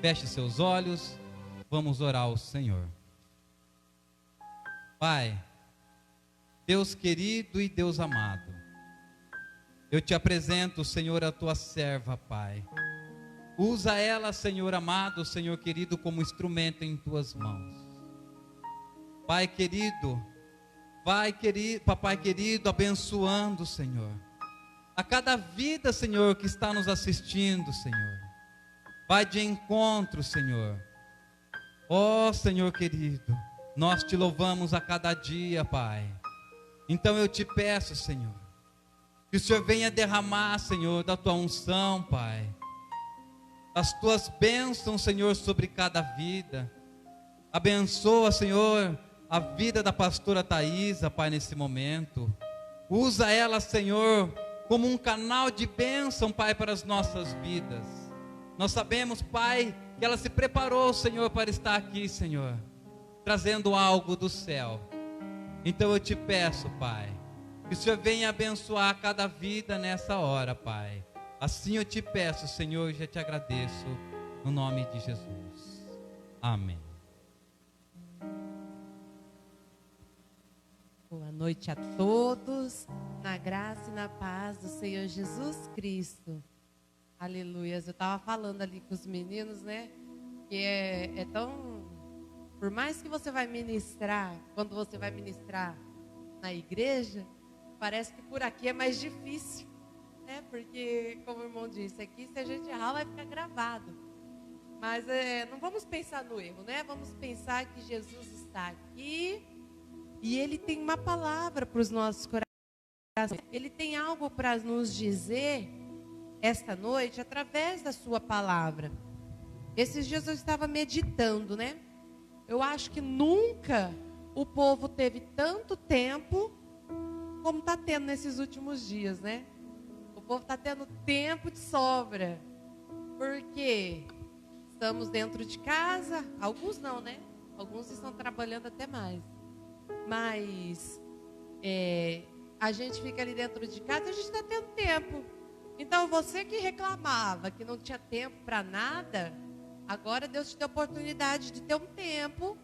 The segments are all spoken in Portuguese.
Feche seus olhos, vamos orar ao Senhor. Pai, Deus querido e Deus amado, eu te apresento, Senhor, a tua serva, Pai. Usa ela, Senhor amado, Senhor querido, como instrumento em tuas mãos. Pai querido, papai querido, abençoando, Senhor, a cada vida, Senhor, que está nos assistindo, Senhor. Vai de encontro, Senhor. Ó Senhor querido, nós te louvamos a cada dia, Pai. Então eu te peço, Senhor, que o Senhor venha derramar, Senhor, da tua unção, Pai, as tuas bênçãos, Senhor, sobre cada vida. Abençoa, Senhor, a vida da pastora Thaisa, Pai, nesse momento. Usa ela, Senhor, como um canal de bênção, Pai, para as nossas vidas. Nós sabemos, Pai, que ela se preparou, Senhor, para estar aqui, Senhor, trazendo algo do céu. Então eu te peço, Pai, que o Senhor venha abençoar cada vida nessa hora, Pai. Assim eu te peço, Senhor, e já te agradeço, no nome de Jesus. Amém. Boa noite a todos, na graça e na paz do Senhor Jesus Cristo. Aleluias. Eu estava falando ali com os meninos, né? Que é tão... Por mais que você vai ministrar, quando você vai ministrar na igreja, parece que por aqui é mais difícil, né? Porque, como o irmão disse, aqui se a gente errar vai ficar gravado. Mas não vamos pensar no erro, né? Vamos pensar que Jesus está aqui e Ele tem uma palavra para os nossos corações. Ele tem algo para nos dizer esta noite através da sua palavra. Esses dias eu estava meditando, né? Eu acho que nunca o povo teve tanto tempo como está tendo nesses últimos dias, né? O povo está tendo tempo de sobra. Porque estamos dentro de casa, alguns não, né? Alguns estão trabalhando até mais. Mas a gente fica ali dentro de casa e a gente está tendo tempo. Então você que reclamava que não tinha tempo para nada, agora Deus te deu a oportunidade de ter um tempo.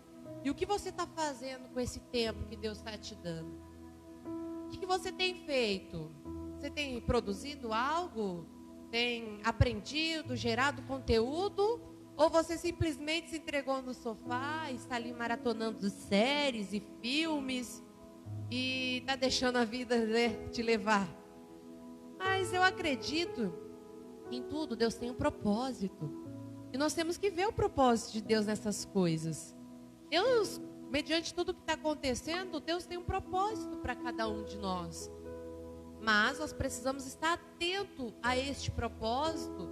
E o que você está fazendo com esse tempo que Deus está te dando? O que você tem feito? Você tem produzido algo? Tem aprendido, gerado conteúdo? Ou você simplesmente se entregou no sofá e está ali maratonando séries e filmes e está deixando a vida, né, te levar? Mas eu acredito que em tudo Deus tem um propósito. E nós temos que ver o propósito de Deus nessas coisas. Deus, mediante tudo que está acontecendo, Deus tem um propósito para cada um de nós. Mas nós precisamos estar atento a este propósito.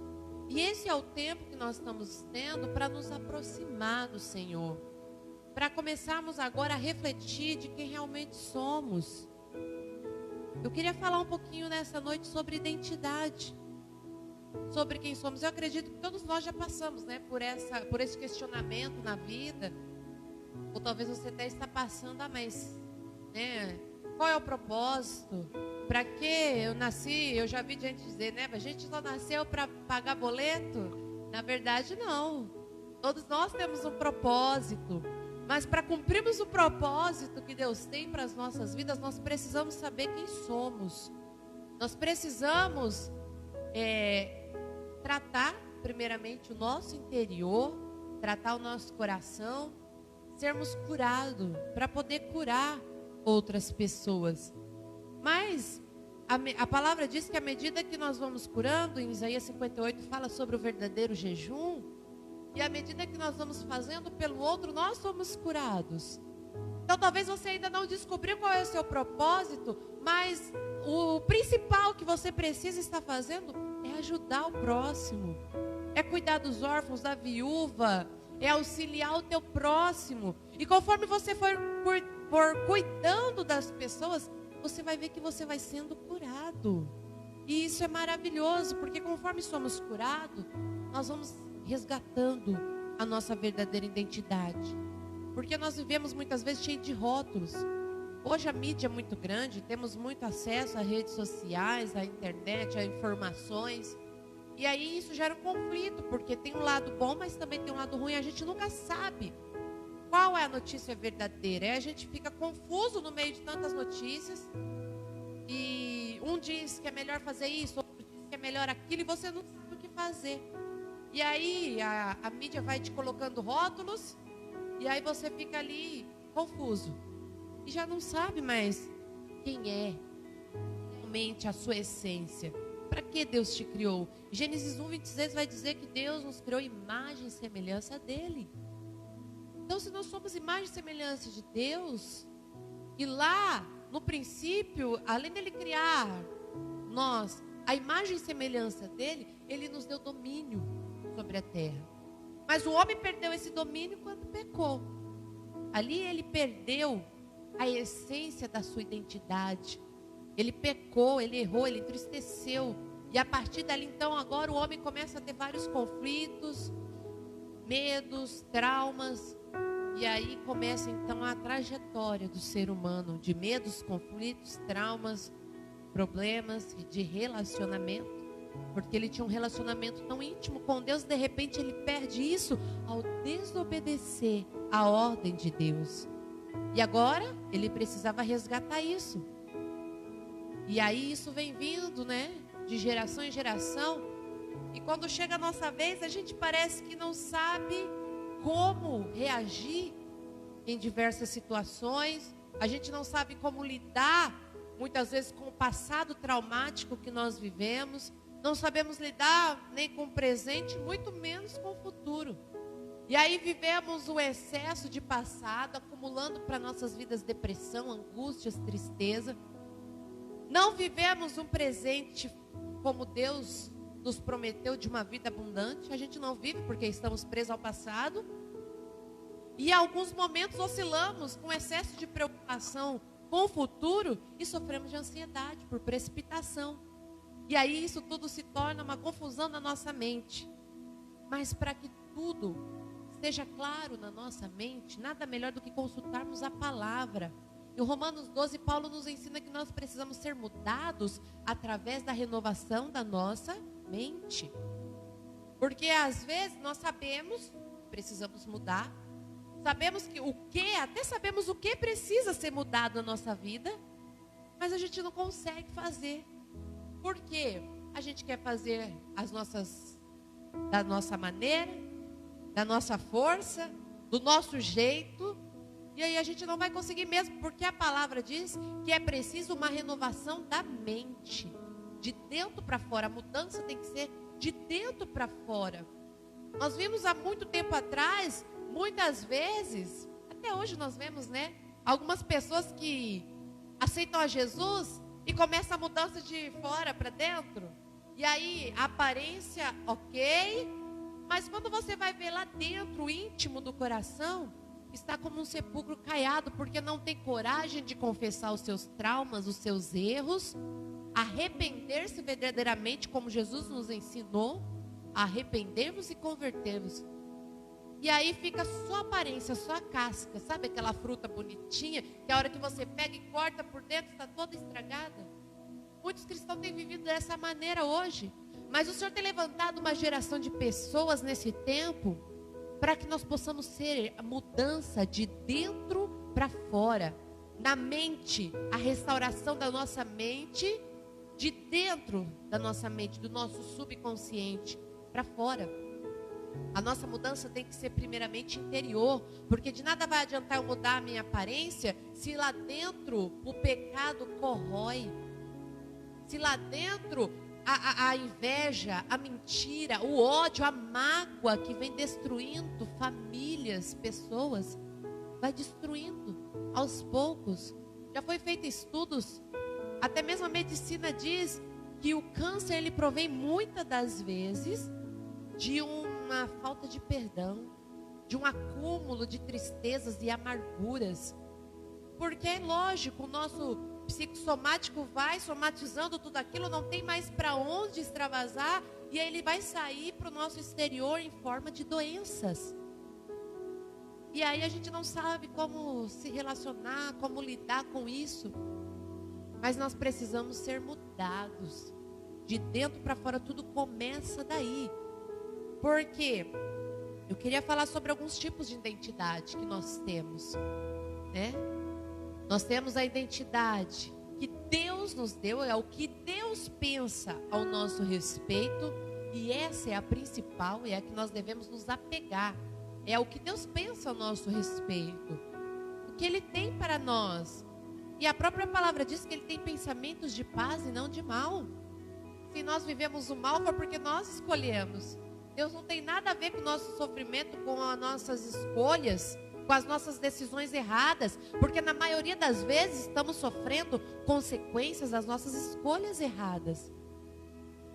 E esse é o tempo que nós estamos tendo para nos aproximar do Senhor. Para começarmos agora a refletir de quem realmente somos. Eu queria falar um pouquinho nessa noite sobre identidade. Sobre quem somos. Eu acredito que todos nós já passamos, né, por esse questionamento na vida. Ou talvez você até está passando, mas, né, qual é o propósito? Para que eu nasci? Eu já vi gente dizer, né, a gente só nasceu para pagar boleto. Na verdade, não. Todos nós temos um propósito. Mas para cumprirmos o propósito que Deus tem para as nossas vidas, nós precisamos saber quem somos. Nós precisamos tratar primeiramente o nosso interior, tratar o nosso coração, sermos curados para poder curar outras pessoas. Mas a palavra diz que à medida que nós vamos curando, em Isaías 58 fala sobre o verdadeiro jejum, e à medida que nós vamos fazendo pelo outro, nós somos curados. Então talvez você ainda não descobriu qual é o seu propósito, mas o principal que você precisa estar fazendo é ajudar o próximo, é cuidar dos órfãos, da viúva, é auxiliar o teu próximo. E conforme você for cuidando das pessoas, você vai ver que você vai sendo curado. E isso é maravilhoso, porque conforme somos curados, nós vamos resgatando a nossa verdadeira identidade. Porque nós vivemos muitas vezes cheio de rótulos. Hoje a mídia é muito grande, temos muito acesso a redes sociais, à internet, a informações. E aí isso gera um conflito, porque tem um lado bom, mas também tem um lado ruim. A gente nunca sabe qual é a notícia verdadeira. Aí a gente fica confuso no meio de tantas notícias. E um diz que é melhor fazer isso, outro diz que é melhor aquilo, e você não sabe o que fazer. E aí a mídia vai te colocando rótulos, e aí você fica ali confuso. E já não sabe mais quem é realmente a sua essência. Para que Deus te criou? Gênesis 1:26 vai dizer que Deus nos criou imagem e semelhança dele. Então, se nós somos imagem e semelhança de Deus, e lá no princípio, além dele criar nós, a imagem e semelhança dele, ele nos deu domínio sobre a terra. Mas o homem perdeu esse domínio quando pecou. Ali ele perdeu a essência da sua identidade. Ele pecou, ele errou, ele entristeceu. E a partir dali, então, agora o homem começa a ter vários conflitos, medos, traumas. E aí começa, então, a trajetória do ser humano de medos, conflitos, traumas, problemas de relacionamento. Porque ele tinha um relacionamento tão íntimo com Deus, de repente ele perde isso ao desobedecer a ordem de Deus. E agora ele precisava resgatar isso. E aí isso vem vindo, né, de geração em geração. E quando chega a nossa vez, a gente parece que não sabe como reagir em diversas situações. A gente não sabe como lidar, muitas vezes, com o passado traumático que nós vivemos. Não sabemos lidar nem com o presente, muito menos com o futuro. E aí vivemos o excesso de passado, acumulando para nossas vidas depressão, angústias, tristeza. Não vivemos um presente como Deus nos prometeu, de uma vida abundante. A gente não vive porque estamos presos ao passado. E em alguns momentos oscilamos com excesso de preocupação com o futuro e sofremos de ansiedade por precipitação. E aí isso tudo se torna uma confusão na nossa mente. Mas para que tudo esteja claro na nossa mente, nada melhor do que consultarmos a palavra. Em Romanos 12, Paulo nos ensina que nós precisamos ser mudados através da renovação da nossa mente. Porque às vezes nós sabemos que precisamos mudar, sabemos até sabemos o que precisa ser mudado na nossa vida, mas a gente não consegue fazer. Por quê? A gente quer fazer da nossa maneira, da nossa força, do nosso jeito. E aí a gente não vai conseguir mesmo, porque a palavra diz que é preciso uma renovação da mente, de dentro para fora. A mudança tem que ser de dentro para fora. Nós vimos há muito tempo atrás, muitas vezes, até hoje nós vemos, né? Algumas pessoas que aceitam a Jesus e começa a mudança de fora para dentro. E aí a aparência, ok, mas quando você vai ver lá dentro, o íntimo do coração, está como um sepulcro caiado, porque não tem coragem de confessar os seus traumas, os seus erros, arrepender-se verdadeiramente, como Jesus nos ensinou, arrependermos e convertermos. E aí fica só a aparência, só a casca, sabe aquela fruta bonitinha, que a hora que você pega e corta por dentro, está toda estragada? Muitos cristãos têm vivido dessa maneira hoje, mas o Senhor tem levantado uma geração de pessoas nesse tempo, para que nós possamos ser a mudança de dentro para fora. Na mente, a restauração da nossa mente, de dentro da nossa mente, do nosso subconsciente, para fora. A nossa mudança tem que ser primeiramente interior, porque de nada vai adiantar eu mudar a minha aparência, se lá dentro o pecado corrói. Se lá dentro a inveja, a mentira, o ódio, a mágoa que vem destruindo famílias, pessoas, vai destruindo aos poucos. Já foi feito estudos, até mesmo a medicina diz que o câncer ele provém muitas das vezes de uma falta de perdão, de um acúmulo de tristezas e amarguras. Porque é lógico, o nosso psicossomático vai somatizando tudo aquilo, não tem mais para onde extravasar, e aí ele vai sair para o nosso exterior em forma de doenças. E aí a gente não sabe como se relacionar, como lidar com isso. Mas nós precisamos ser mudados De dentro para fora, tudo começa daí. Porque eu queria falar sobre alguns tipos de identidade que nós temos, né? Nós temos a identidade que Deus nos deu, é o que Deus pensa ao nosso respeito, e essa é a principal, é a que nós devemos nos apegar. É o que Deus pensa ao nosso respeito, o que Ele tem para nós. E a própria palavra diz que Ele tem pensamentos de paz e não de mal. Se nós vivemos o mal, foi porque nós escolhemos. Deus não tem nada a ver com o nosso sofrimento, com as nossas escolhas, com as nossas decisões erradas, porque na maioria das vezes estamos sofrendo consequências das nossas escolhas erradas.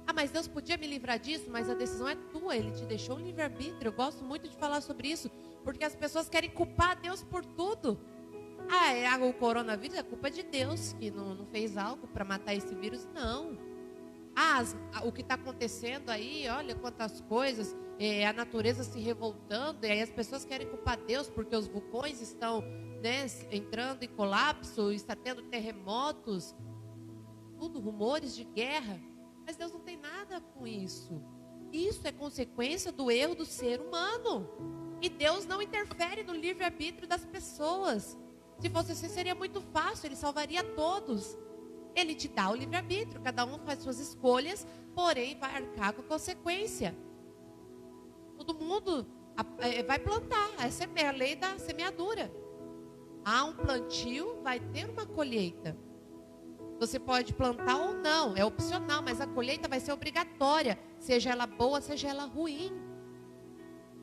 Ah, mas Deus podia me livrar disso, mas a decisão é tua, Ele te deixou um livre-arbítrio. Eu gosto muito de falar sobre isso, porque as pessoas querem culpar Deus por tudo. Ah, o coronavírus é culpa de Deus, que não fez algo para matar esse vírus. Não. O que está acontecendo aí, olha quantas coisas, a natureza se revoltando, e aí as pessoas querem culpar Deus porque os vulcões estão, né, entrando em colapso, está tendo terremotos, tudo rumores de guerra, mas Deus não tem nada com isso. Isso é consequência do erro do ser humano, e Deus não interfere no livre-arbítrio das pessoas. Se fosse assim, seria muito fácil, Ele salvaria todos. Ele te dá o livre-arbítrio, cada um faz suas escolhas, porém vai arcar com a consequência. Todo mundo vai plantar, essa é a lei da semeadura. Há um plantio, vai ter uma colheita. Você pode plantar ou não, é opcional, mas a colheita vai ser obrigatória, seja ela boa, seja ela ruim.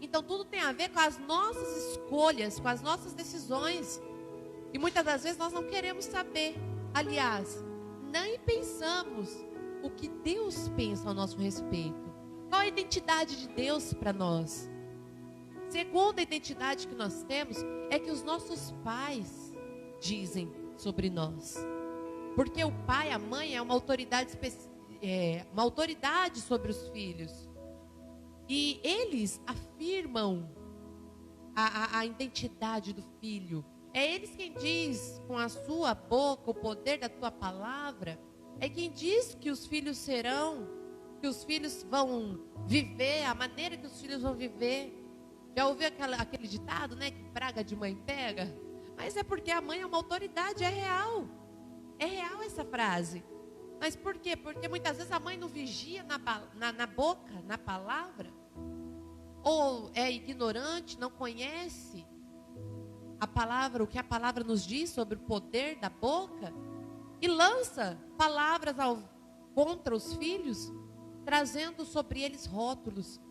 Então tudo tem a ver com as nossas escolhas, com as nossas decisões. E muitas das vezes nós não queremos saber. Aliás, nem pensamos o que Deus pensa ao nosso respeito. Qual a identidade de Deus para nós? Segunda identidade que nós temos é que os nossos pais dizem sobre nós. Porque o pai, a mãe é uma autoridade, uma autoridade sobre os filhos. E eles afirmam a identidade do filho. É eles quem diz com a sua boca, o poder da tua palavra. É quem diz que os filhos serão, que os filhos vão viver, a maneira que os filhos vão viver. Já ouviu aquele ditado, né? Que praga de mãe pega? Mas é porque a mãe é uma autoridade, é real. É real essa frase. Mas por quê? Porque muitas vezes a mãe não vigia na boca, na palavra. Ou é ignorante, não conhece a palavra, o que a palavra nos diz sobre o poder da boca. E lança palavras contra os filhos, trazendo sobre eles rótulos.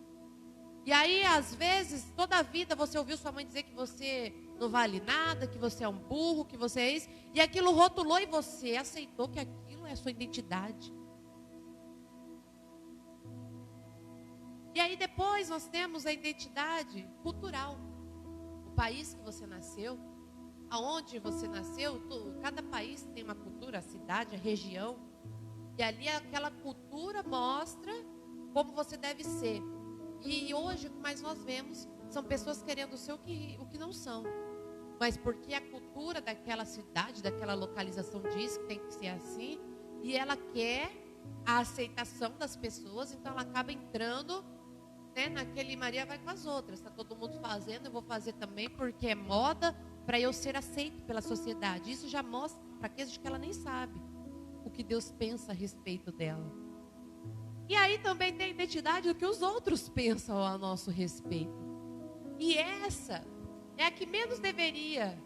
E aí, às vezes, toda a vida você ouviu sua mãe dizer que você não vale nada, que você é um burro, que você é isso. E aquilo rotulou e você aceitou que aquilo é a sua identidade. E aí depois nós temos a identidade cultural. O país que você nasceu, aonde você nasceu, cada país tem uma cultura, a cidade, a região. E ali aquela cultura mostra como você deve ser. E hoje o que mais nós vemos são pessoas querendo ser o que não são. Mas porque a cultura daquela cidade, daquela localização diz que tem que ser assim, e ela quer a aceitação das pessoas, então ela acaba entrando, né, naquele Maria vai com as outras. Está todo mundo fazendo, eu vou fazer também porque é moda para eu ser aceito pela sociedade. Isso já mostra a fraqueza de que ela nem sabe o que Deus pensa a respeito dela. E aí também tem a identidade do que os outros pensam a nosso respeito. E essa é a que nós deveríamos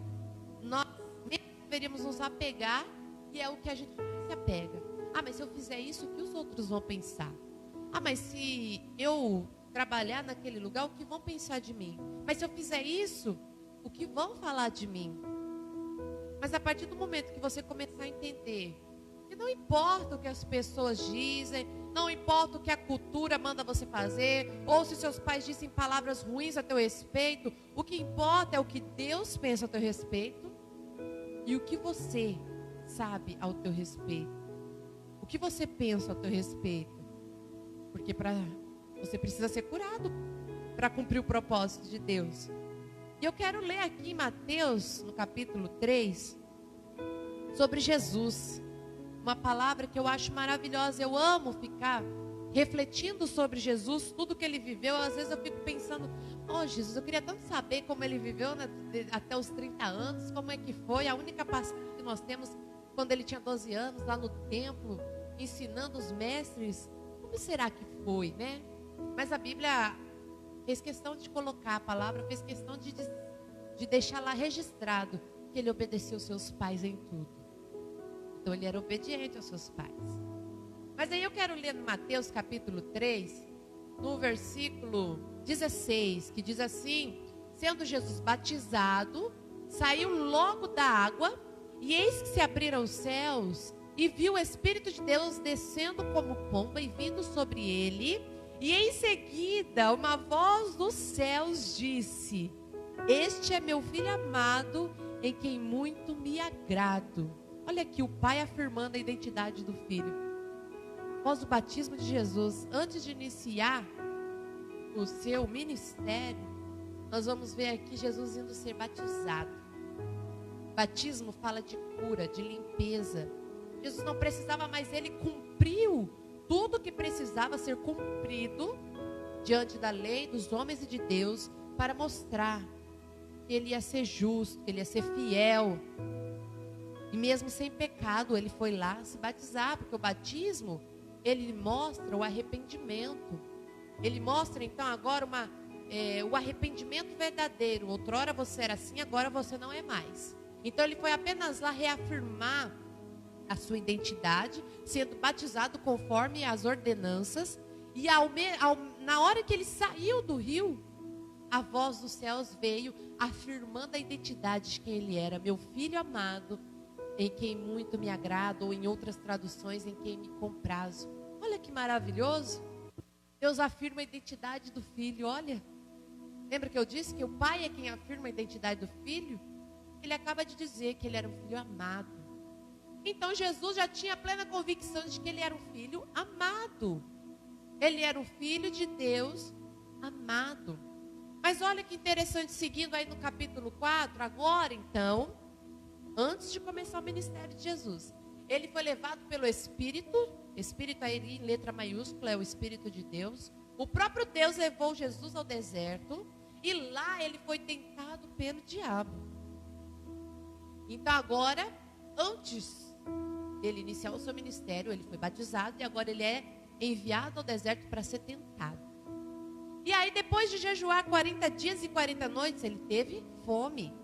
nos apegar, e é o que a gente se apega. Ah, mas se eu fizer isso, o que os outros vão pensar? Ah, mas se eu trabalhar naquele lugar, o que vão pensar de mim? Mas se eu fizer isso, o que vão falar de mim? Mas a partir do momento que você começar a entender que não importa o que as pessoas dizem, não importa o que a cultura manda você fazer, ou se seus pais dizem palavras ruins a teu respeito, o que importa é o que Deus pensa a teu respeito e o que você sabe ao teu respeito. O que você pensa ao teu respeito. Porque você precisa ser curado para cumprir o propósito de Deus. E eu quero ler aqui em Mateus, no capítulo 3, sobre Jesus. uma palavra que eu acho maravilhosa. Eu amo ficar refletindo sobre Jesus, tudo que ele viveu. Às vezes eu fico pensando, Jesus, eu queria tanto saber como ele viveu, né, até os 30 anos, como é que foi. A única passagem que nós temos, quando ele tinha 12 anos, lá no templo, ensinando os mestres, como será que foi, né? Mas a Bíblia fez questão de colocar a palavra, fez questão de deixar lá registrado que ele obedeceu seus pais em tudo. Então ele era obediente aos seus pais. Mas aí eu quero ler no Mateus capítulo 3, no versículo 16, que diz assim: sendo Jesus batizado, saiu logo da água, e eis que se abriram os céus, e viu o Espírito de Deus descendo como pomba e vindo sobre ele, e em seguida uma voz dos céus disse: este é meu filho amado, em quem muito me agrado. Olha aqui o pai afirmando a identidade do filho. Após o batismo de Jesus, antes de iniciar o seu ministério, nós vamos ver aqui Jesus indo ser batizado. Batismo fala de cura, de limpeza. Jesus não precisava mais, ele cumpriu tudo que precisava ser cumprido diante da lei, dos homens e de Deus, para mostrar que ele ia ser justo, que ele ia ser fiel. E mesmo sem pecado, ele foi lá se batizar, porque o batismo, ele mostra o arrependimento. Ele mostra então agora o arrependimento verdadeiro. Outrora você era assim, agora você não é mais. Então ele foi apenas lá reafirmar a sua identidade, sendo batizado conforme as ordenanças. E na hora que ele saiu do rio, a voz dos céus veio afirmando a identidade de quem ele era. Meu filho amado, em quem muito me agrada, ou em outras traduções, em quem me comprazo. Olha que maravilhoso. Deus afirma a identidade do filho. Olha, lembra que eu disse que o pai é quem afirma a identidade do filho? Ele acaba de dizer que ele era um filho amado. Então Jesus já tinha plena convicção de que ele era um filho amado. Ele era um filho de Deus amado. Mas olha que interessante, seguindo aí no capítulo 4, agora então, antes de começar o ministério de Jesus, ele foi levado pelo Espírito aí em letra maiúscula é o Espírito de Deus. O próprio Deus levou Jesus ao deserto, e lá ele foi tentado pelo diabo. Então agora, antes dele iniciar o seu ministério, ele foi batizado, e agora ele é enviado ao deserto para ser tentado. E aí, depois de jejuar 40 dias e 40 noites, ele teve fome.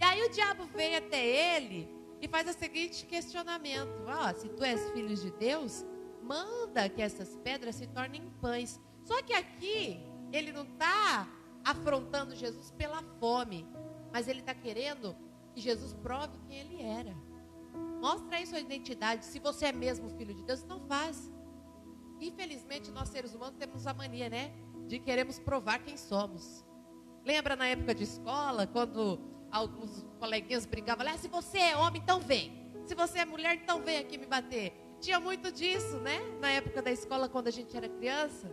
E aí o diabo vem até ele e faz o seguinte questionamento: se tu és filho de Deus, manda que essas pedras se tornem pães. Só que aqui, ele não está afrontando Jesus pela fome, mas ele está querendo que Jesus prove quem ele era. Mostra aí sua identidade. Se você é mesmo filho de Deus, então faz. Infelizmente, nós seres humanos temos a mania, né, de queremos provar quem somos. Lembra na época de escola, quando alguns coleguinhas brigavam, se você é homem, então vem. Se você é mulher, então vem aqui me bater. Tinha muito disso, né, na época da escola, quando a gente era criança.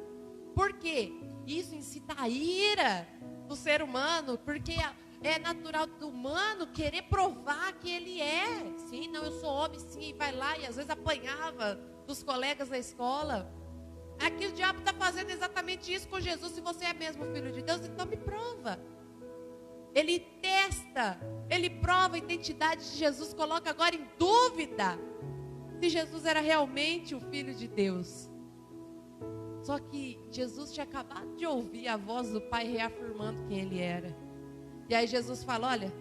Por quê? Isso incita a ira do ser humano, porque é natural do humano querer provar que ele é. Sim, não, eu sou homem, sim, e vai lá, e às vezes apanhava dos colegas na escola. Aqui o diabo está fazendo exatamente isso com Jesus. Se você é mesmo filho de Deus, então me prova. Ele testa, ele prova a identidade de Jesus, coloca agora em dúvida se Jesus era realmente o filho de Deus. Só que Jesus tinha acabado de ouvir a voz do Pai reafirmando quem ele era. E aí Jesus fala: olha,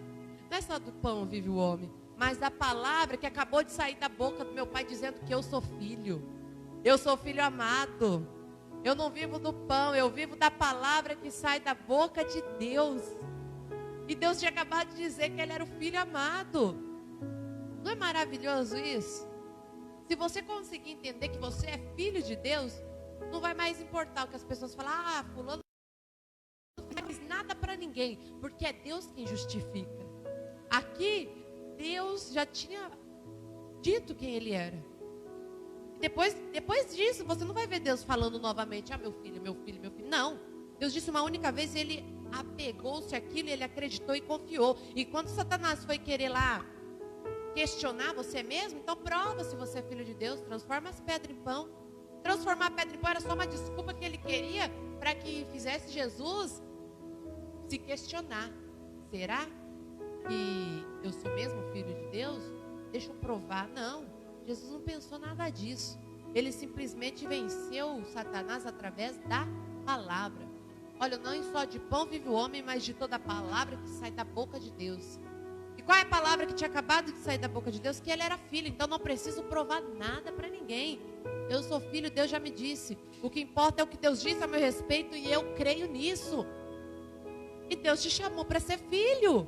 não é só do pão vive o homem, mas da palavra que acabou de sair da boca do meu Pai, dizendo que eu sou filho. Eu sou filho amado. Eu não vivo do pão, eu vivo da palavra que sai da boca de Deus. E Deus tinha acabado de dizer que ele era o filho amado. Não é maravilhoso isso? Se você conseguir entender que você é filho de Deus, não vai mais importar o que as pessoas falam: fulano não fez nada para ninguém, porque é Deus quem justifica. Aqui, Deus já tinha dito quem ele era. Depois disso, você não vai ver Deus falando novamente: meu filho, meu filho, meu filho. Não. Deus disse uma única vez, ele apegou-se àquilo, ele acreditou e confiou. E quando Satanás foi querer lá questionar você mesmo, então prova se você é filho de Deus, transforma as pedras em pão. Transformar a pedra em pão era só uma desculpa que ele queria para que fizesse Jesus se questionar. Será que eu sou mesmo filho de Deus? Deixa eu provar. Não, Jesus não pensou nada disso. Ele simplesmente venceu Satanás através da palavra. Olha, não só de pão vive o homem, mas de toda a palavra que sai da boca de Deus. E qual é a palavra que tinha acabado de sair da boca de Deus? Que ele era filho, então não preciso provar nada para ninguém. Eu sou filho, Deus já me disse. O que importa é o que Deus disse a meu respeito e eu creio nisso. E Deus te chamou para ser filho.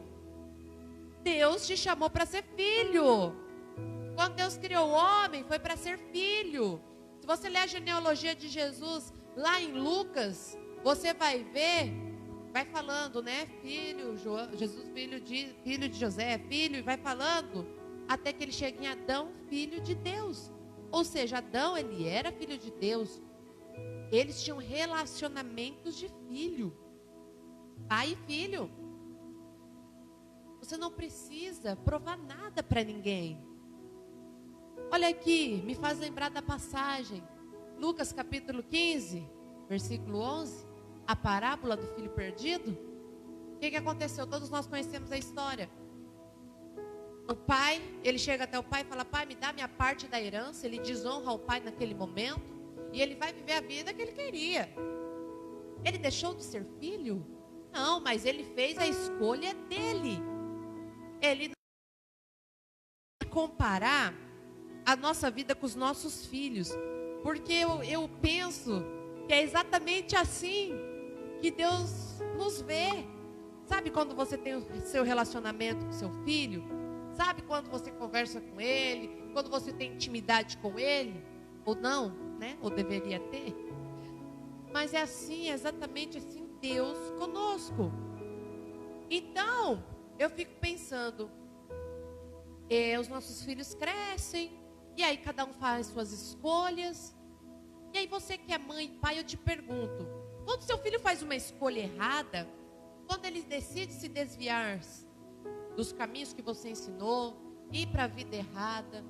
Deus te chamou para ser filho. Quando Deus criou o homem, foi para ser filho. Se você ler a genealogia de Jesus lá em Lucas, você vai ver, vai falando, né? Filho, Jesus, filho de José, filho, e vai falando, até que ele chega em Adão, filho de Deus. Ou seja, Adão, ele era filho de Deus. Eles tinham relacionamentos de filho. Pai e filho. Você não precisa provar nada para ninguém. Olha aqui, me faz lembrar da passagem. Lucas capítulo 15, versículo 11. A parábola do filho perdido. O que aconteceu? Todos nós conhecemos a história. O pai, ele chega até o pai e fala: pai, me dá minha parte da herança. Ele desonra o pai naquele momento. E ele vai viver a vida que ele queria. Ele deixou de ser filho? Não, mas ele fez a escolha dele. Ele não comparar a nossa vida com os nossos filhos. Porque eu penso que é exatamente assim que Deus nos vê. Sabe quando você tem o seu relacionamento com seu filho? Sabe quando você conversa com ele? Quando você tem intimidade com ele? Ou não, né? Ou deveria ter? Mas é assim, é exatamente assim Deus conosco. Então, eu fico pensando, os nossos filhos crescem, e aí cada um faz suas escolhas. E aí você que é mãe e pai, eu te pergunto, quando seu filho faz uma escolha errada, quando ele decide se desviar dos caminhos que você ensinou, ir para a vida errada,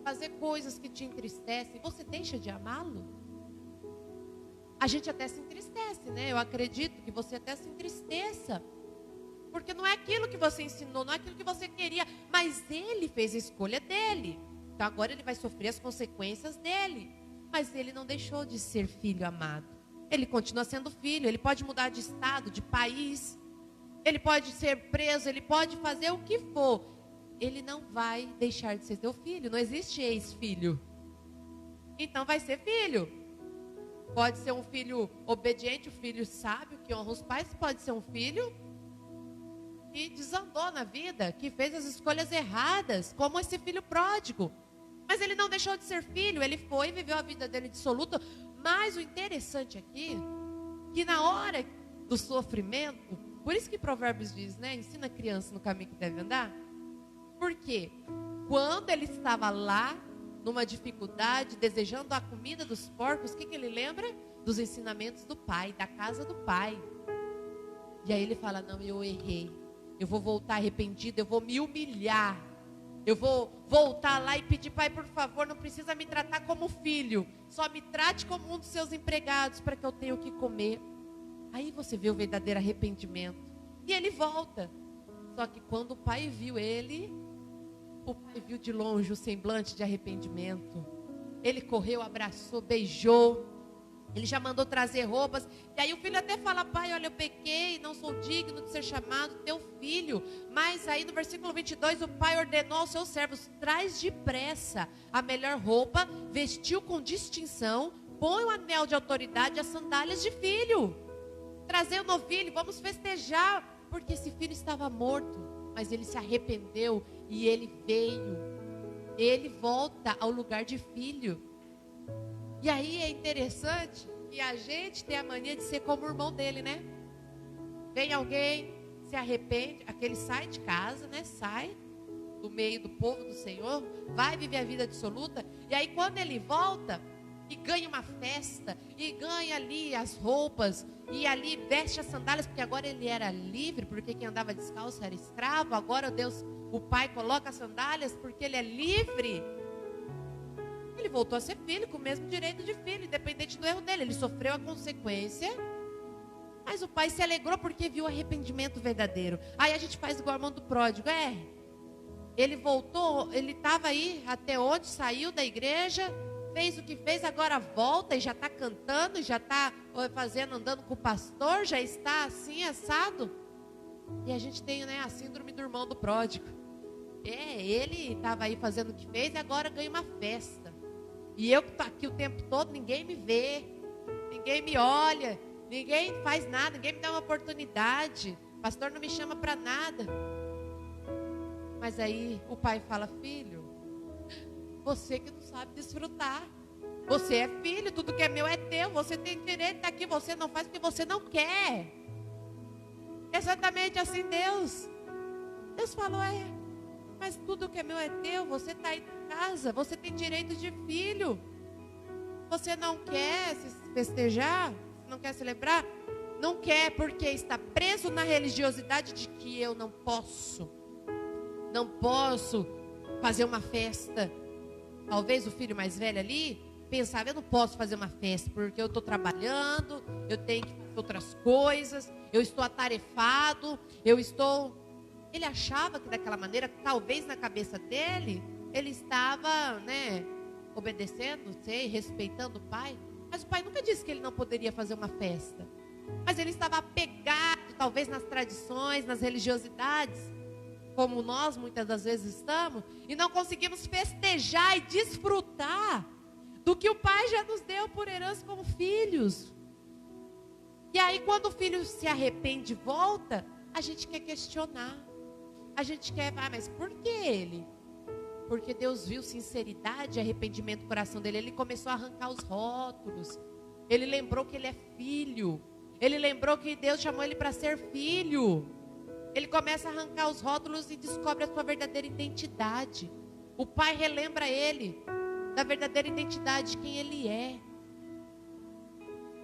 fazer coisas que te entristecem, você deixa de amá-lo? A gente até se entristece, né? Eu acredito que você até se entristeça. Porque não é aquilo que você ensinou, não é aquilo que você queria, mas ele fez a escolha dele. Então agora ele vai sofrer as consequências dele. Mas ele não deixou de ser filho amado. Ele continua sendo filho, ele pode mudar de estado, de país. Ele pode ser preso, ele pode fazer o que for. Ele não vai deixar de ser teu filho. Não existe ex-filho. Então vai ser filho. Pode ser um filho obediente, um filho sábio, que honra os pais. Pode ser um filho que desandou na vida, que fez as escolhas erradas, como esse filho pródigo. Mas ele não deixou de ser filho, ele foi e viveu a vida dele dissoluta. Mas o interessante aqui, que na hora do sofrimento, por isso que Provérbios diz, né? Ensina a criança no caminho que deve andar. Por quê? Quando ele estava lá, numa dificuldade, desejando a comida dos porcos, o que ele lembra? Dos ensinamentos do pai, da casa do pai. E aí ele fala, não, eu errei. Eu vou voltar arrependido, eu vou me humilhar. Eu vou voltar lá e pedir, pai, por favor, não precisa me tratar como filho. Só me trate como um dos seus empregados para que eu tenha o que comer. Aí você vê o verdadeiro arrependimento. E ele volta. Só que quando o pai viu ele, o pai viu de longe o semblante de arrependimento. Ele correu, abraçou, beijou. Ele já mandou trazer roupas. E aí o filho até fala, pai, olha, eu pequei, não sou digno de ser chamado teu filho. Mas aí no versículo 22, o pai ordenou aos seus servos, traz depressa a melhor roupa, vestiu com distinção, põe o anel de autoridade e as sandálias de filho. Trazer o novilho, vamos festejar, porque esse filho estava morto, mas ele se arrependeu e ele veio. Ele volta ao lugar de filho. E aí é interessante que a gente tem a mania de ser como o irmão dele, né? Vem alguém, se arrepende, aquele sai de casa, né? Sai do meio do povo do Senhor, vai viver a vida dissoluta. E aí quando ele volta, e ganha uma festa, e ganha ali as roupas, e ali veste as sandálias, porque agora ele era livre, porque quem andava descalço era escravo, agora Deus, o pai coloca as sandálias porque ele é livre. Ele voltou a ser filho, com o mesmo direito de filho, independente do erro dele. Ele sofreu a consequência, mas o pai se alegrou porque viu o arrependimento verdadeiro. Aí a gente faz igual o irmão do pródigo. Ele voltou, ele estava aí até onde saiu da igreja, fez o que fez, agora volta e já está cantando, já está fazendo, andando com o pastor, já está assim, assado. E a gente tem, né, a síndrome do irmão do pródigo. Ele estava aí fazendo o que fez e agora ganha uma festa. E eu que estou aqui o tempo todo, ninguém me vê, ninguém me olha, ninguém faz nada, ninguém me dá uma oportunidade. O pastor não me chama para nada. Mas aí o pai fala: filho, você que não sabe desfrutar. Você é filho, tudo que é meu é teu. Você tem direito de estar aqui, você não faz porque você não quer. Exatamente assim Deus falou: mas tudo que é meu é teu. Você está aí em casa, você tem direito de filho. Você não quer se festejar? Não quer celebrar? Não quer porque está preso na religiosidade de que eu não posso fazer uma festa. Talvez o filho mais velho ali pensava: eu não posso fazer uma festa porque eu estou trabalhando, eu tenho que fazer outras coisas, eu estou atarefado, Ele achava que daquela maneira, talvez na cabeça dele, ele estava, né, obedecendo, respeitando o pai. Mas o pai nunca disse que ele não poderia fazer uma festa. Mas ele estava apegado, talvez nas tradições, nas religiosidades, como nós muitas das vezes estamos, e não conseguimos festejar e desfrutar do que o pai já nos deu por herança como filhos. E aí quando o filho se arrepende e volta, a gente quer questionar. A gente quer, mas por que ele? Porque Deus viu sinceridade e arrependimento no coração dele. Ele começou a arrancar os rótulos. Ele lembrou que ele é filho. Ele lembrou que Deus chamou ele para ser filho. Ele começa a arrancar os rótulos e descobre a sua verdadeira identidade. O pai relembra ele da verdadeira identidade, de quem ele é.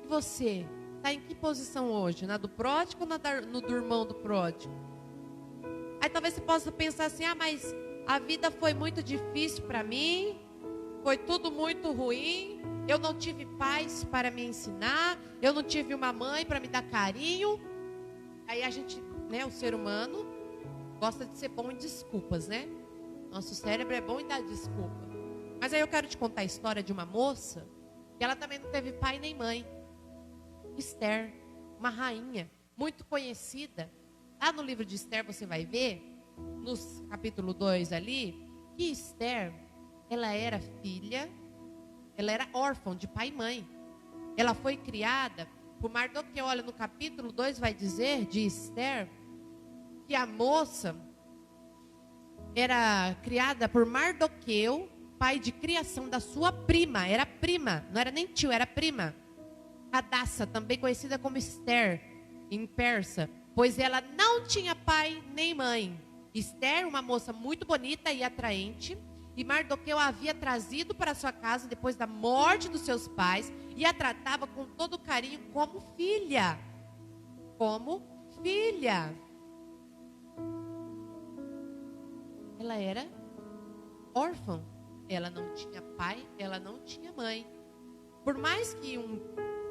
E você, está em que posição hoje? Na do pródigo ou no do irmão do pródigo? Aí talvez você possa pensar assim: mas a vida foi muito difícil para mim, foi tudo muito ruim, eu não tive pais para me ensinar, eu não tive uma mãe para me dar carinho. Aí a gente, né, o ser humano gosta de ser bom em desculpas, né? Nosso cérebro é bom em dar desculpa. Mas aí eu quero te contar a história de uma moça que ela também não teve pai nem mãe. Esther, uma rainha muito conhecida. Lá no livro de Esther você vai ver, no capítulo 2 ali, que Esther, ela era filha, ela era órfã de pai e mãe. Ela foi criada por Mardoqueu. Olha, no capítulo 2 vai dizer de Esther, que a moça era criada por Mardoqueu, pai de criação da sua prima. Era prima, não era nem tio, era prima. Hadassa, também conhecida como Esther, em persa, pois ela não tinha pai nem mãe. Esther, uma moça muito bonita e atraente, e Mardoqueu a havia trazido para sua casa depois da morte dos seus pais, e a tratava com todo carinho como filha. Como filha. Ela era órfã. Ela não tinha pai, ela não tinha mãe. Por mais que um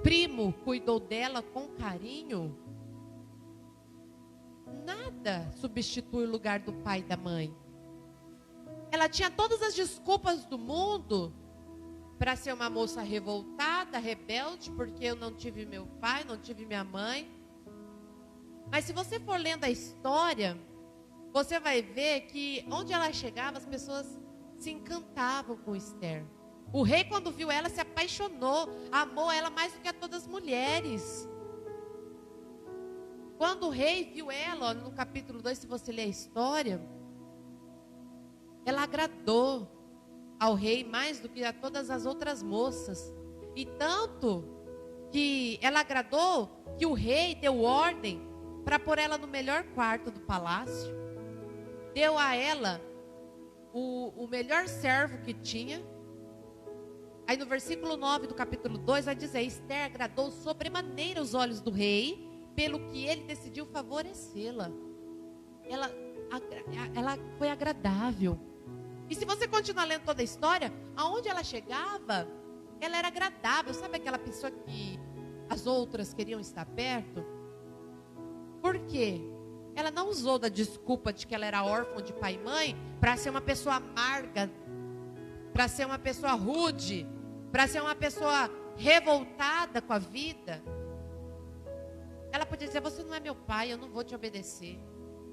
primo cuidou dela com carinho, nada substitui o lugar do pai e da mãe. Ela tinha todas as desculpas do mundo para ser uma moça revoltada, rebelde, porque eu não tive meu pai, não tive minha mãe. Mas se você for lendo a história, você vai ver que onde ela chegava, as pessoas se encantavam com Esther. O rei, quando viu ela, se apaixonou, amou ela mais do que a todas as mulheres. Quando o rei viu ela, no capítulo 2, se você ler a história, ela agradou ao rei mais do que a todas as outras moças. E tanto que ela agradou que o rei deu ordem para pôr ela no melhor quarto do palácio. Deu a ela o melhor servo que tinha. Aí no versículo 9 do capítulo 2 vai dizer: Esther agradou sobremaneira os olhos do rei, pelo que ele decidiu favorecê-la. Ela foi agradável. E se você continuar lendo toda a história, aonde ela chegava, ela era agradável. Sabe aquela pessoa que as outras queriam estar perto? Por quê? Ela não usou da desculpa de que ela era órfã de pai e mãe para ser uma pessoa amarga, para ser uma pessoa rude, para ser uma pessoa revoltada com a vida. Ela podia dizer: você não é meu pai, eu não vou te obedecer.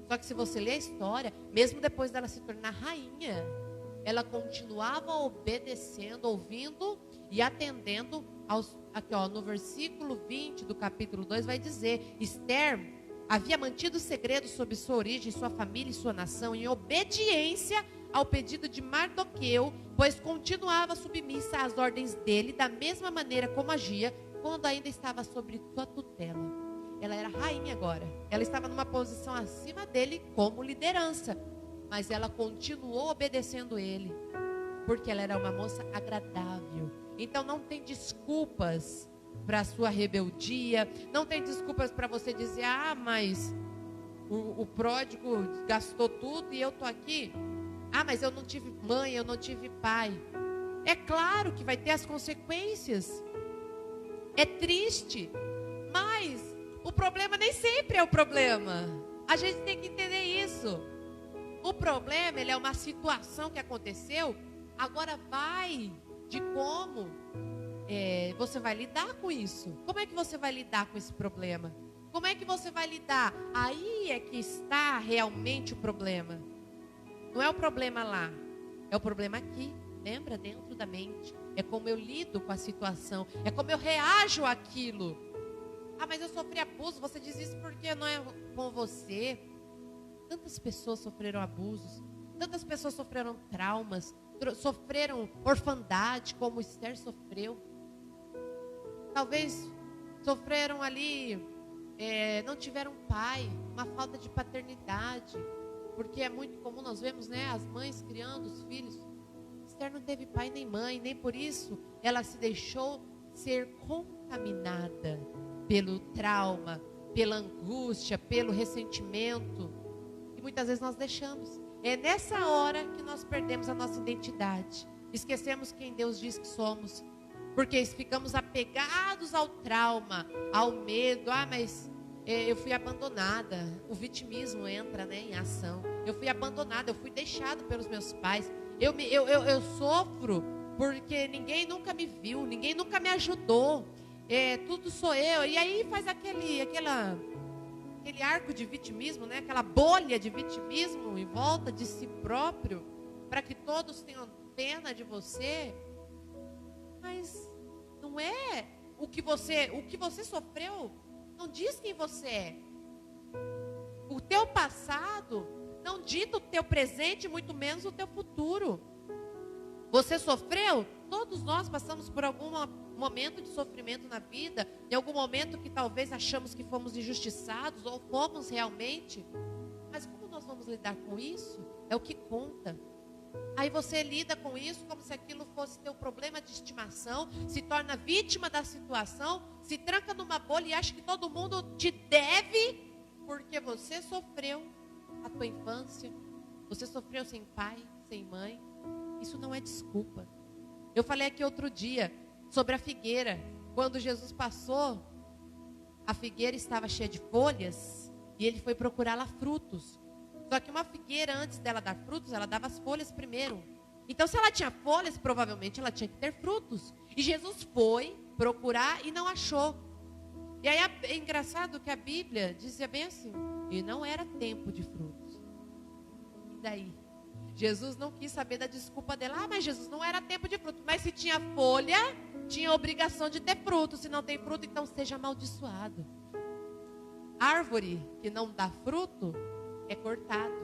Só que se você ler a história, mesmo depois dela se tornar rainha, ela continuava obedecendo, ouvindo e atendendo aqui no versículo 20 do capítulo 2 vai dizer: Esther havia mantido o segredo sobre sua origem, sua família e sua nação, em obediência ao pedido de Mardoqueu, pois continuava submissa às ordens dele, da mesma maneira como agia quando ainda estava sob sua tutela. Ela era rainha agora. Ela estava numa posição acima dele como liderança. Mas ela continuou obedecendo ele. Porque ela era uma moça agradável. Então não tem desculpas para a sua rebeldia. Não tem desculpas para você dizer: ah, mas o pródigo gastou tudo e eu estou aqui. Ah, mas eu não tive mãe, eu não tive pai. É claro que vai ter as consequências. É triste. Mas o problema nem sempre é o problema. A gente tem que entender isso. O problema, ele é uma situação que aconteceu. Agora vai de como você vai lidar com isso. Como é que você vai lidar com esse problema? Como é que você vai lidar? Aí é que está realmente o problema. Não é o problema lá. É o problema aqui. Lembra? Dentro da mente. É como eu lido com a situação. É como eu reajo àquilo. Ah, mas eu sofri abuso. Você diz isso porque não é com você. Tantas pessoas sofreram abusos. Tantas pessoas sofreram traumas. Sofreram orfandade, como Esther sofreu. Talvez sofreram ali, não tiveram pai, uma falta de paternidade. Porque é muito comum, nós vemos, né, as mães criando os filhos. Esther não teve pai nem mãe, nem por isso ela se deixou ser contaminada pelo trauma, pela angústia, pelo ressentimento. E muitas vezes nós deixamos. É nessa hora que nós perdemos a nossa identidade. Esquecemos quem Deus diz que somos. Porque ficamos apegados ao trauma, ao medo. Ah, mas eu fui abandonada. O vitimismo entra, né, em ação. Eu fui abandonada, eu fui deixado pelos meus pais. Eu sofro porque ninguém nunca me viu, ninguém nunca me ajudou. Tudo sou eu. E aí faz aquele arco de vitimismo, né? Aquela bolha de vitimismo em volta de si próprio, para que todos tenham pena de você. Mas não é o que você sofreu, não diz quem você é. O teu passado não dita o teu presente, muito menos o teu futuro. Você sofreu? Todos nós passamos por algum momento de sofrimento na vida, em algum momento que talvez achamos que fomos injustiçados, ou fomos realmente. Mas como nós vamos lidar com isso? É o que conta. Aí você lida com isso como se aquilo fosse teu problema de estimação, se torna vítima da situação, se tranca numa bolha e acha que todo mundo te deve, porque você sofreu a tua infância, você sofreu sem pai, sem mãe. Isso não é desculpa. Eu falei aqui outro dia sobre a figueira. Quando Jesus passou, a figueira estava cheia de folhas e ele foi procurar lá frutos. Só que uma figueira, antes dela dar frutos, ela dava as folhas primeiro. Então, se ela tinha folhas, provavelmente ela tinha que ter frutos. E Jesus foi procurar e não achou. E aí é engraçado que a Bíblia dizia bem assim: e não era tempo de frutos. E daí? Jesus não quis saber da desculpa dela. Ah, mas Jesus, não era tempo de fruto. Mas se tinha folha, tinha obrigação de ter fruto. Se não tem fruto, então seja amaldiçoado. Árvore que não dá fruto é cortado.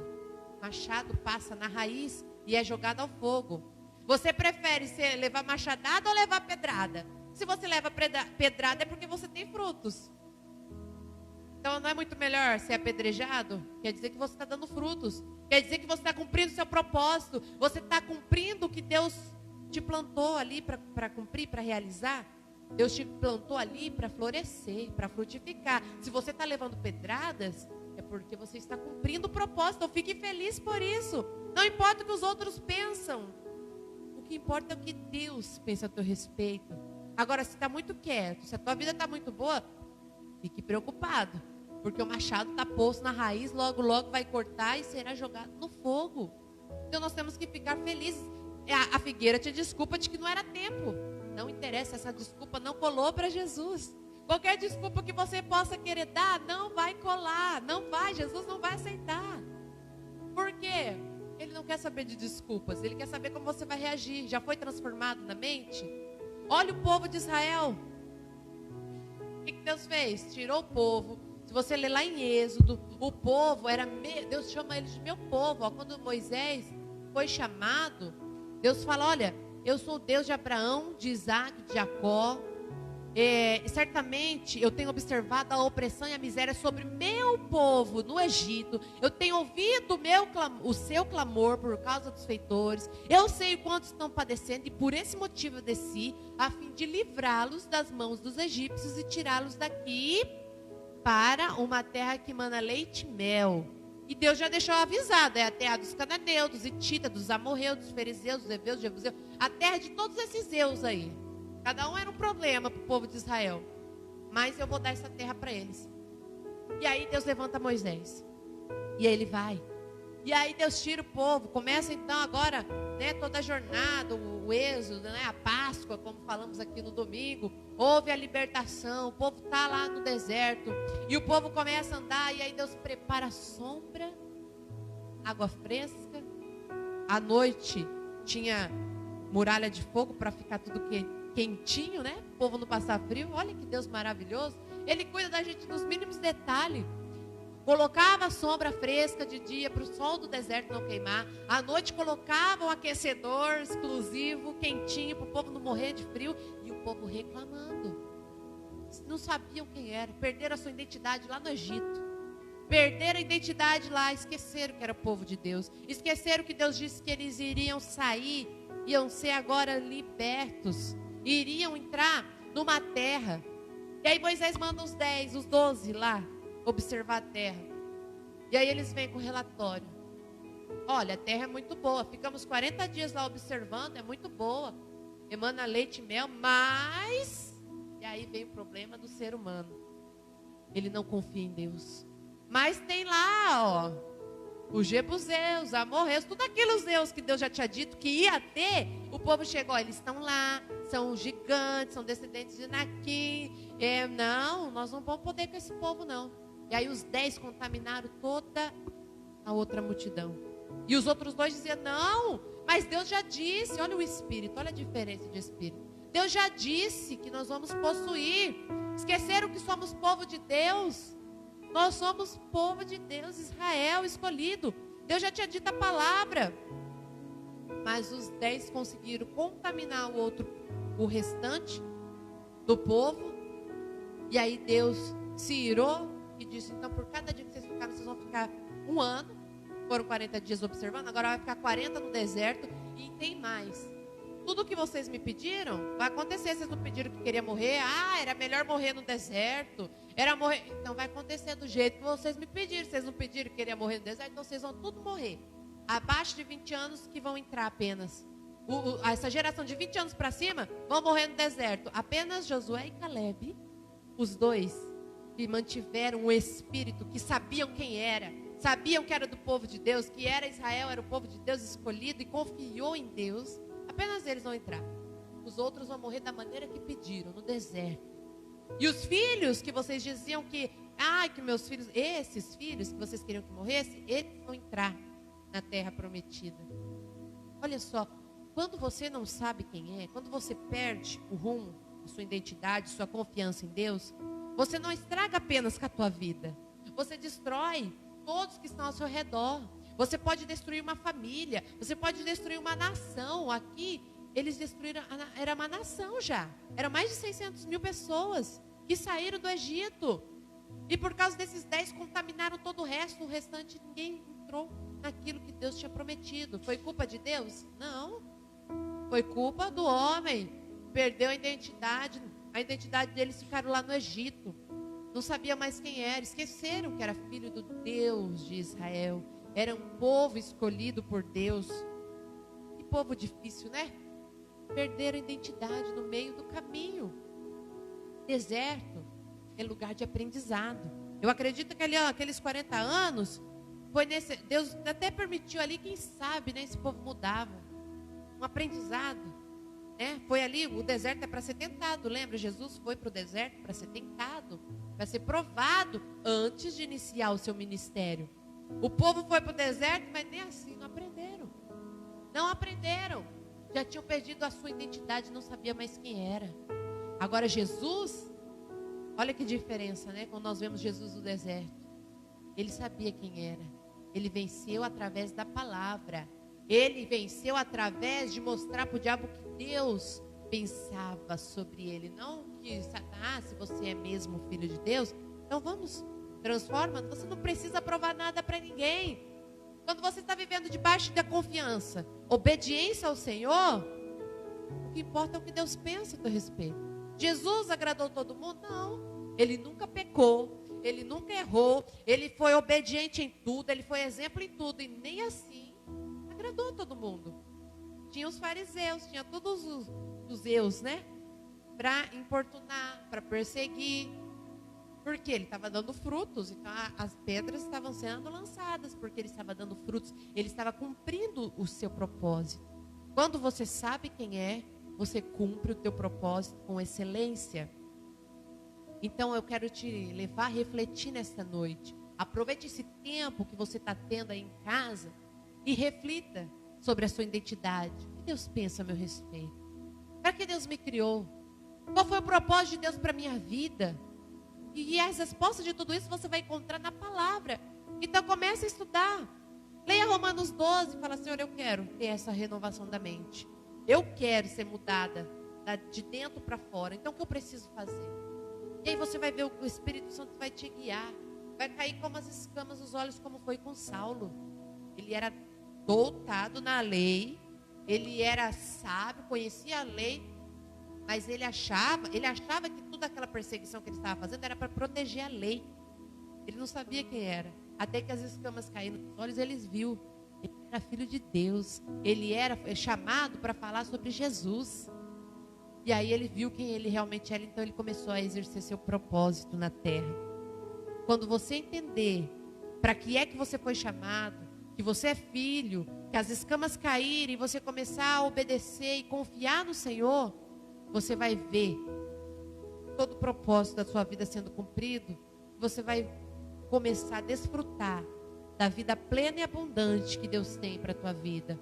Machado passa na raiz e é jogado ao fogo. Você prefere levar machadada ou levar pedrada? Se você leva pedrada é porque você tem frutos. Então não é muito melhor ser apedrejado? Quer dizer que você está dando frutos. Quer dizer que você está cumprindo o seu propósito. Você está cumprindo o que Deus te plantou ali para cumprir, para realizar. Deus te plantou ali para florescer, para frutificar. Se você está levando pedradas, é porque você está cumprindo o propósito. Então fique feliz por isso. Não importa o que os outros pensam. O que importa é o que Deus pensa a teu respeito. Agora, se está muito quieto, se a tua vida está muito boa, fique preocupado. Porque o machado está posto na raiz, logo, logo vai cortar e será jogado no fogo. Então nós temos que ficar felizes. A figueira tinha desculpa de que não era tempo. Não interessa, essa desculpa não colou para Jesus. Qualquer desculpa que você possa querer dar, não vai colar. Não vai, Jesus não vai aceitar. Por quê? Ele não quer saber de desculpas. Ele quer saber como você vai reagir. Já foi transformado na mente? Olha o povo de Israel. O que Deus fez? Tirou o povo. Se você ler lá em Êxodo, o povo era... Deus chama eles de meu povo. Ó, quando Moisés foi chamado, Deus fala, olha, eu sou o Deus de Abraão, de Isaac, de Jacó. Certamente eu tenho observado a opressão e a miséria sobre meu povo no Egito. Eu tenho ouvido o seu clamor por causa dos feitores. Eu sei quantos estão padecendo e por esse motivo eu desci, a fim de livrá-los das mãos dos egípcios e tirá-los daqui para uma terra que mana leite e mel. E Deus já deixou avisado, é a terra dos cananeus, dos hititas, dos amorreus, dos fariseus, dos heveus, dos jebuseus, a terra de todos esses zeus aí. Cada um era um problema para o povo de Israel. Mas eu vou dar essa terra para eles. E aí Deus levanta Moisés. E aí ele vai. E aí Deus tira o povo. Começa então agora, né, toda a jornada, o êxodo, né, a Páscoa, como falamos aqui no domingo. Houve a libertação. O povo está lá no deserto. E o povo começa a andar. E aí Deus prepara a sombra, água fresca. À noite tinha muralha de fogo para ficar tudo quentinho, né? O povo não passar frio. Olha que Deus maravilhoso. Ele cuida da gente nos mínimos detalhes. Colocava a sombra fresca de dia para o sol do deserto não queimar. À noite colocava um aquecedor exclusivo, quentinho, para o povo não morrer de frio. E o povo reclamando. Não sabiam quem era. Perderam a sua identidade lá no Egito. Perderam a identidade lá. Esqueceram que era o povo de Deus. Esqueceram que Deus disse que eles iriam sair. Iam ser agora libertos. Iriam entrar numa terra. E aí Moisés manda os 10, os 12 lá observar a terra. E aí eles vêm com o relatório. Olha, a terra é muito boa. Ficamos 40 dias lá observando, é muito boa. Emana leite e mel, mas... E aí vem o problema do ser humano. Ele não confia em Deus. Mas tem lá, ó, os jebuseus, os amorreus, tudo aqueles zeus que Deus já tinha dito que ia ter. O povo chegou, eles estão lá, são gigantes, são descendentes de Anaquim. Não, nós não vamos poder com esse povo não. E aí os 10 contaminaram toda a outra multidão. E os outros 2 diziam, não, mas Deus já disse, olha o espírito, olha a diferença de espírito. Deus já disse que nós vamos possuir. Esqueceram que somos povo de Deus? Nós somos povo de Deus, Israel escolhido. Deus já tinha dito a palavra. Mas os 10 conseguiram contaminar o restante do povo. E aí Deus se irou e disse, então por cada dia que vocês ficaram, vocês vão ficar 1 ano. Foram 40 dias observando, agora vai ficar 40 no deserto. E tem mais. Tudo que vocês me pediram, vai acontecer. Vocês não pediram que queria morrer? Era melhor morrer no deserto. Era morrer. Então vai acontecer do jeito que vocês me pediram. Vocês não pediram que queria morrer no deserto, então vocês vão tudo morrer. Abaixo de 20 anos que vão entrar apenas. Essa geração de 20 anos para cima vão morrer no deserto. Apenas Josué e Caleb, os 2 que mantiveram o espírito, que sabiam quem era, sabiam que era do povo de Deus, que era Israel, era o povo de Deus escolhido e confiou em Deus. Apenas eles vão entrar. Os outros vão morrer da maneira que pediram, no deserto. E os filhos que vocês diziam que meus filhos, esses filhos que vocês queriam que morressem, eles vão entrar na terra prometida. Olha só, quando você não sabe quem é, quando você perde o rumo, a sua identidade, sua confiança em Deus, você não estraga apenas com a tua vida. Você destrói todos que estão ao seu redor. Você pode destruir uma família. Você pode destruir uma nação. Aqui, eles destruíram, era uma nação já. Eram mais de 600 mil pessoas que saíram do Egito. E por causa desses 10, contaminaram todo o resto. O restante, ninguém entrou naquilo que Deus tinha prometido. Foi culpa de Deus? Não. Foi culpa do homem. Perdeu a identidade. A identidade deles ficaram lá no Egito. Não sabia mais quem era. Esqueceram que era filho do Deus de Israel. Era um povo escolhido por Deus. Que povo difícil, né? Perderam a identidade no meio do caminho. Deserto é lugar de aprendizado. Eu acredito que ali, aqueles 40 anos, foi Deus até permitiu ali, quem sabe, né, esse povo mudava. Um aprendizado, né? Foi ali, o deserto é para ser tentado, lembra? Jesus foi para o deserto para ser tentado, para ser provado antes de iniciar o seu ministério. O povo foi para o deserto, mas nem assim não aprenderam. Não aprenderam. Já tinham perdido a sua identidade, não sabia mais quem era. Agora Jesus, olha que diferença, né? Quando nós vemos Jesus no deserto, ele sabia quem era. Ele venceu através da palavra. Ele venceu através de mostrar para o diabo que Deus pensava sobre ele. Não que, se você é mesmo filho de Deus, então vamos, transforma. Você não precisa provar nada para ninguém. Quando você está vivendo debaixo da confiança, obediência ao Senhor, o que importa é o que Deus pensa a teu respeito. Jesus agradou todo mundo? Não. Ele nunca pecou, ele nunca errou, ele foi obediente em tudo, ele foi exemplo em tudo, e nem assim agradou todo mundo. Tinha os fariseus, tinha todos os eus, né? Para importunar, para perseguir. Porque ele estava dando frutos, então as pedras estavam sendo lançadas, porque ele estava dando frutos, ele estava cumprindo o seu propósito. Quando você sabe quem é, você cumpre o teu propósito com excelência. Então eu quero te levar a refletir nesta noite. Aproveite esse tempo que você está tendo aí em casa e reflita sobre a sua identidade. O que Deus pensa a meu respeito? Para que Deus me criou? Qual foi o propósito de Deus para a minha vida? E as respostas de tudo isso você vai encontrar na palavra. Então comece a estudar. Leia Romanos 12 e fala: Senhor, eu quero ter essa renovação da mente. Eu quero ser mudada de dentro para fora. Então o que eu preciso fazer? E aí você vai ver o Espírito Santo vai te guiar. Vai cair como as escamas dos olhos, como foi com Saulo. Ele era doutado na lei. Ele era sábio, conhecia a lei. Mas ele achava que toda aquela perseguição que ele estava fazendo era para proteger a lei. Ele não sabia quem era. Até que as escamas caíram nos olhos, eles viu. Ele era filho de Deus. Ele era chamado para falar sobre Jesus. E aí ele viu quem ele realmente era. Então ele começou a exercer seu propósito na terra. Quando você entender para que é que você foi chamado, que você é filho, que as escamas caírem, e você começar a obedecer e confiar no Senhor, você vai ver todo o propósito da sua vida sendo cumprido. Você vai começar a desfrutar da vida plena e abundante que Deus tem para a tua vida.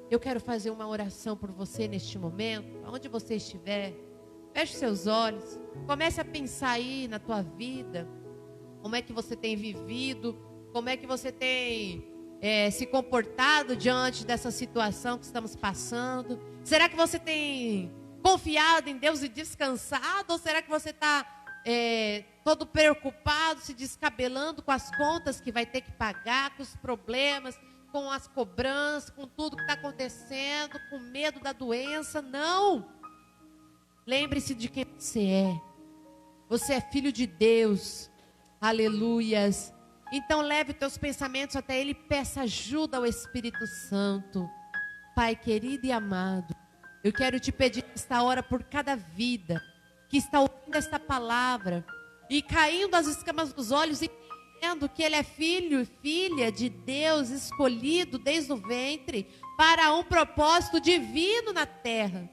Eu quero fazer uma oração por você neste momento, aonde você estiver. Feche seus olhos, comece a pensar aí na tua vida, como é que você tem vivido, como é que você tem se comportado diante dessa situação que estamos passando. Será que você tem confiado em Deus e descansado? Ou será que você está todo preocupado, se descabelando com as contas que vai ter que pagar, com os problemas, com as cobranças, com tudo que está acontecendo, com medo da doença? Não! Lembre-se de quem você é. Você é filho de Deus. Aleluias. Então leve os teus pensamentos até Ele e peça ajuda ao Espírito Santo. Pai querido e amado, eu quero te pedir nesta hora por cada vida que está ouvindo esta palavra e caindo as escamas dos olhos, entendendo que ele é filho e filha de Deus, escolhido desde o ventre para um propósito divino na terra.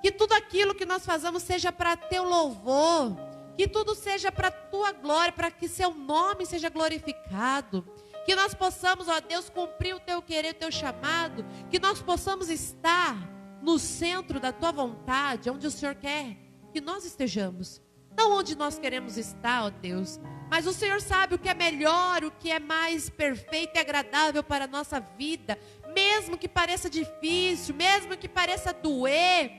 Que tudo aquilo que nós fazemos seja para teu louvor, que tudo seja para tua glória, para que seu nome seja glorificado. Que nós possamos, ó Deus, cumprir o teu querer, o teu chamado, que nós possamos estar no centro da tua vontade, onde o Senhor quer que nós estejamos. Não onde nós queremos estar, ó Deus, mas o Senhor sabe o que é melhor, o que é mais perfeito e agradável para a nossa vida, mesmo que pareça difícil, mesmo que pareça doer,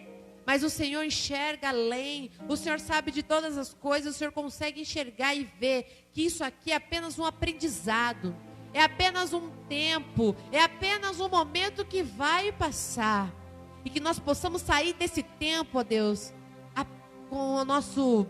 mas o Senhor enxerga além, o Senhor sabe de todas as coisas, o Senhor consegue enxergar e ver que isso aqui é apenas um aprendizado, é apenas um tempo, é apenas um momento que vai passar. e que nós possamos sair desse tempo, ó Deus, com o nosso,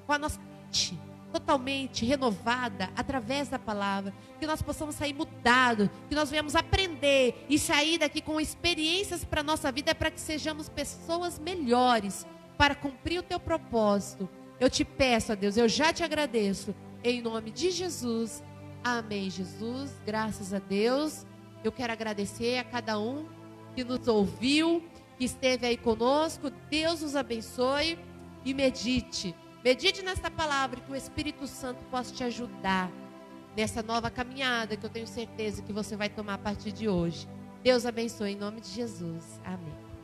com a nossa mente totalmente renovada através da palavra, que nós possamos sair mudado, que nós venhamos aprender e sair daqui com experiências para a nossa vida, para que sejamos pessoas melhores, para cumprir o teu propósito. Eu te peço, ó Deus, eu já te agradeço, em nome de Jesus, amém. Jesus, graças a Deus. Eu quero agradecer a cada um que nos ouviu, que esteve aí conosco. Deus nos abençoe e medite nesta palavra, que o Espírito Santo possa te ajudar nessa nova caminhada que eu tenho certeza que você vai tomar a partir de hoje. Deus abençoe em nome de Jesus. Amém.